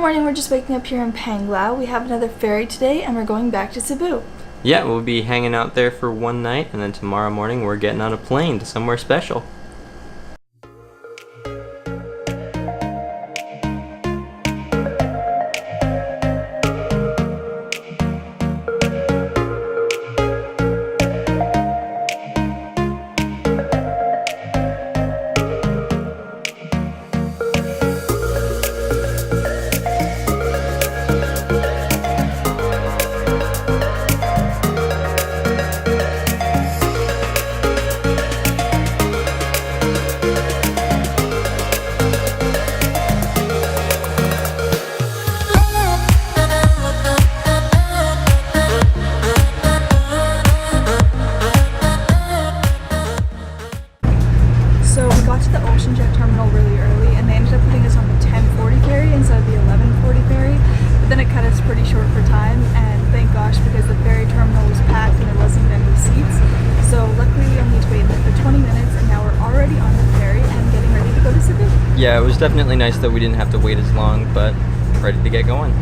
morning, we're just waking up here in Panglau. We have another ferry today and we're going back to Cebu. Yeah, we'll be hanging out there for one night, and then tomorrow morning we're getting on a plane to somewhere special. Terminal really early, and they ended up putting us on the 10:40 ferry instead of the 11:40 ferry, but then it cut us pretty short for time, and thank gosh, because the ferry terminal was packed and there wasn't any seats. So luckily we only had to wait for 20 minutes, and now we're already on the ferry and getting ready to go to Cebu. Yeah, it was definitely nice that we didn't have to wait as long, but ready to get going.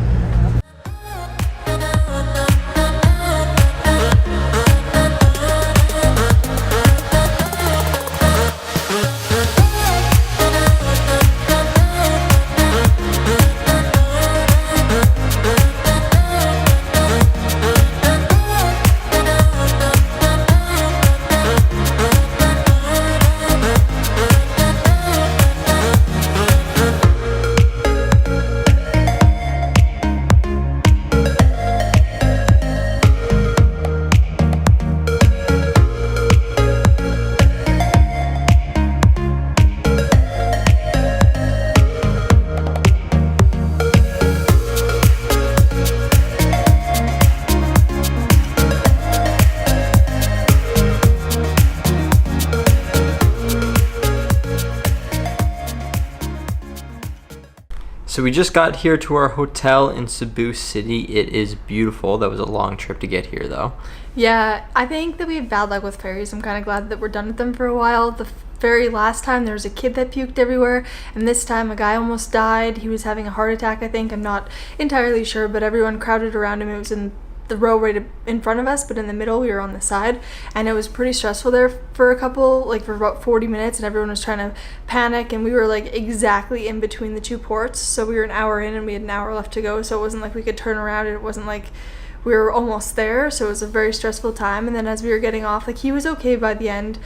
So we just got here to our hotel in Cebu City. It is beautiful. That was a long trip to get here though. Yeah, I think that we have bad luck with ferries. I'm kind of glad that we're done with them for a while. The ferry last time, there was a kid that puked everywhere, and this time a guy almost died. He was having a heart attack, I think. I'm not entirely sure, but everyone crowded around him. It was in the row right in front of us, but in the middle we were on the side, and it was pretty stressful there for about 40 minutes, and everyone was trying to panic, and we were like exactly in between the two ports, so we were an hour in and we had an hour left to go, so it wasn't like we could turn around, and it wasn't like we were almost there, so it was a very stressful time. And then as we were getting off, like, he was okay by the end.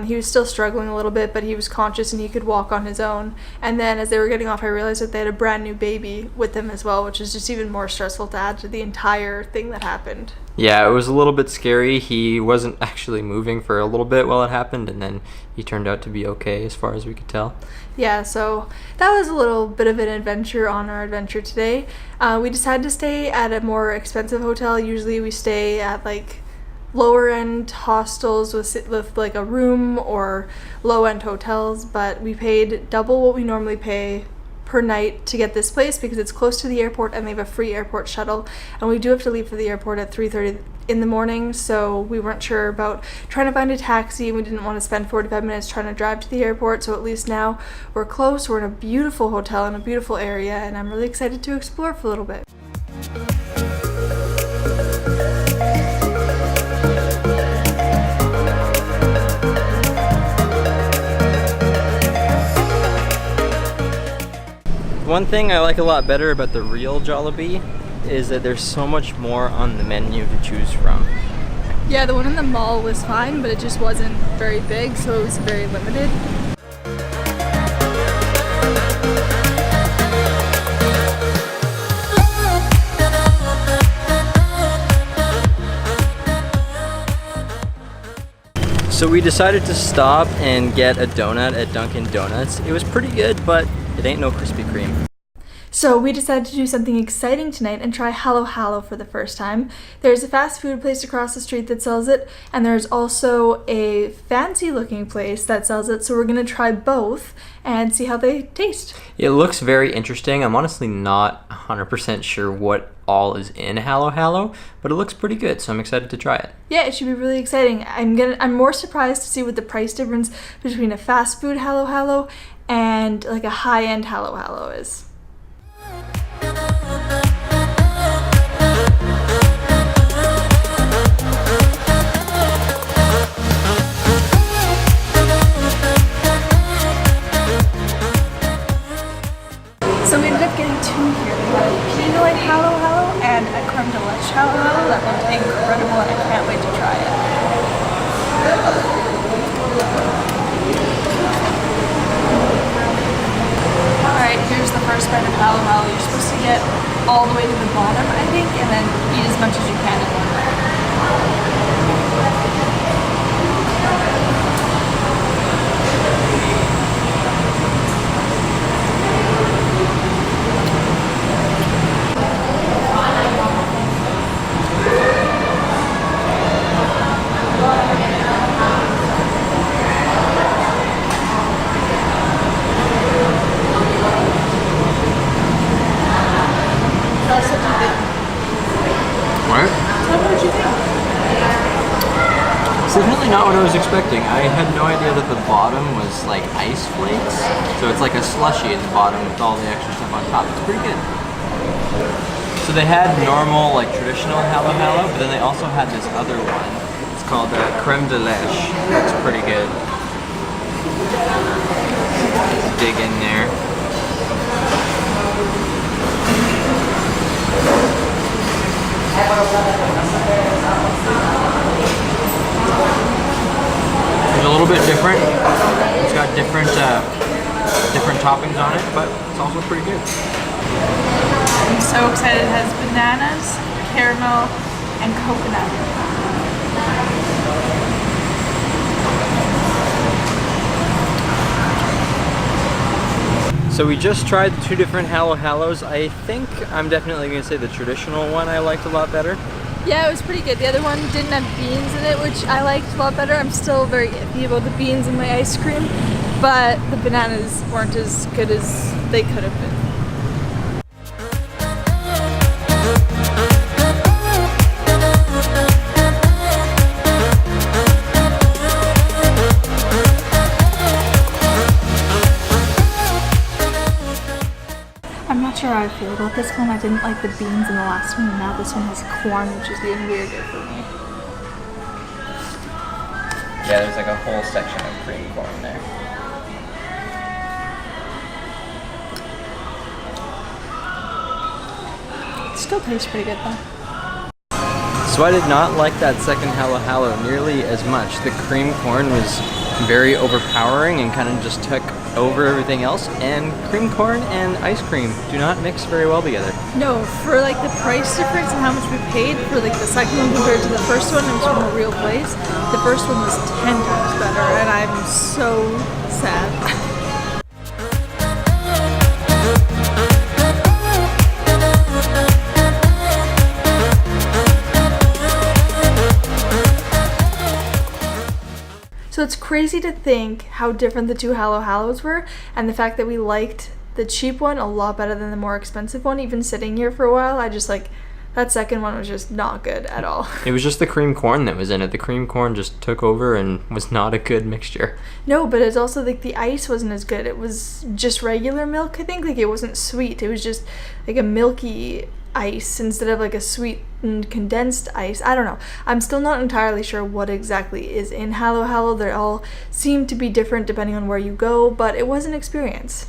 He was still struggling a little bit, but he was conscious and he could walk on his own. And then as they were getting off, I realized that they had a brand new baby with them as well, which is just even more stressful to add to the entire thing that happened. Yeah, it was a little bit scary. He wasn't actually moving for a little bit while it happened, and then he turned out to be okay as far as we could tell. Yeah, so that was a little bit of an adventure on our adventure today. We decided to stay at a more expensive hotel. Usually we stay at like lower end hostels with like a room, or low end hotels, but we paid double what we normally pay per night to get this place because it's close to the airport and they have a free airport shuttle, and we do have to leave for the airport at 3:30 in the morning, so we weren't sure about trying to find a taxi. We didn't want to spend 45 minutes trying to drive to the airport, so at least now we're close. We're in a beautiful hotel in a beautiful area, and I'm really excited to explore for a little bit. One thing I like a lot better about the real Jollibee is that there's so much more on the menu to choose from. Yeah, the one in the mall was fine, but it just wasn't very big, so it was very limited. So we decided to stop and get a donut at Dunkin' Donuts. It was pretty good, but it ain't no Krispy Kreme. So we decided to do something exciting tonight and try Halo Halo for the first time. There's a fast food place across the street that sells it, and there's also a fancy looking place that sells it, so we're gonna try both and see how they taste. It looks very interesting. I'm honestly not 100% sure what all is in Halo Halo, but it looks pretty good, so I'm excited to try it. Yeah, it should be really exciting. I'm more surprised to see what the price difference between a fast food Halo Halo and like a high-end Halo Halo is. incredible and I can't wait to try it. Alright, here's the first bite of halo halo. You're supposed to get all the way to the bottom, I think, and then eat as much as you can in one bite. It's definitely not what I was expecting. I had no idea that the bottom was like ice flakes. So it's like a slushy at the bottom with all the extra stuff on top. It's pretty good. So they had normal, like traditional halo halo, but then they also had this other one. It's called creme de lèche. It's pretty good. Dig in there. It's a little bit different. It's got different toppings on it, but it's also pretty good. I'm so excited. It has bananas, caramel, and coconut. So we just tried 2 different halo halos. I think I'm definitely going to say the traditional one I liked a lot better. Yeah, it was pretty good. The other one didn't have beans in it, which I liked a lot better. I'm still very iffy about the beans in my ice cream, but the bananas weren't as good as they could have been. I'm not sure how I feel about this one. I didn't like the beans in the last one, and now this one has corn, which is even weirder for me. Yeah, there's like a whole section of cream corn there. It still tastes pretty good though. So I did not like that second halo halo nearly as much. The cream corn was very overpowering and kind of just took over everything else, and cream corn and ice cream do not mix very well together. No, for like the price difference and how much we paid for like the second one compared to the first one, it was from a real place. The first one was 10 times better, and I'm so sad. So it's crazy to think how different the 2 halo halos were, and the fact that we liked the cheap one a lot better than the more expensive one. Even sitting here for a while, I just like that second one was just not good at all. It was just the cream corn that was in it. The cream corn just took over and was not a good mixture. No, but it's also like the ice wasn't as good. It was just regular milk, I think. Like it wasn't sweet. It was just like a milky ice instead of like a sweet and condensed ice. I don't know. I'm still not entirely sure what exactly is in halo halo. They all seem to be different depending on where you go, but it was an experience.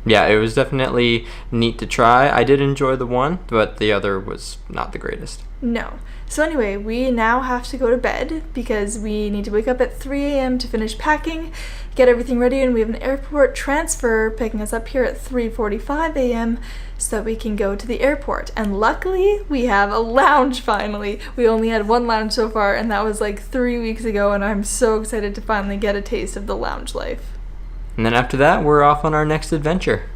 Yeah, it was definitely neat to try. I did enjoy the one, but the other was not the greatest. No. So anyway, we now have to go to bed because we need to wake up at 3 a.m. to finish packing, get everything ready, and we have an airport transfer picking us up here at 3:45 a.m. so that we can go to the airport. And luckily, we have a lounge finally. We only had one lounge so far, and that was like 3 weeks ago, and I'm so excited to finally get a taste of the lounge life. And then after that, we're off on our next adventure.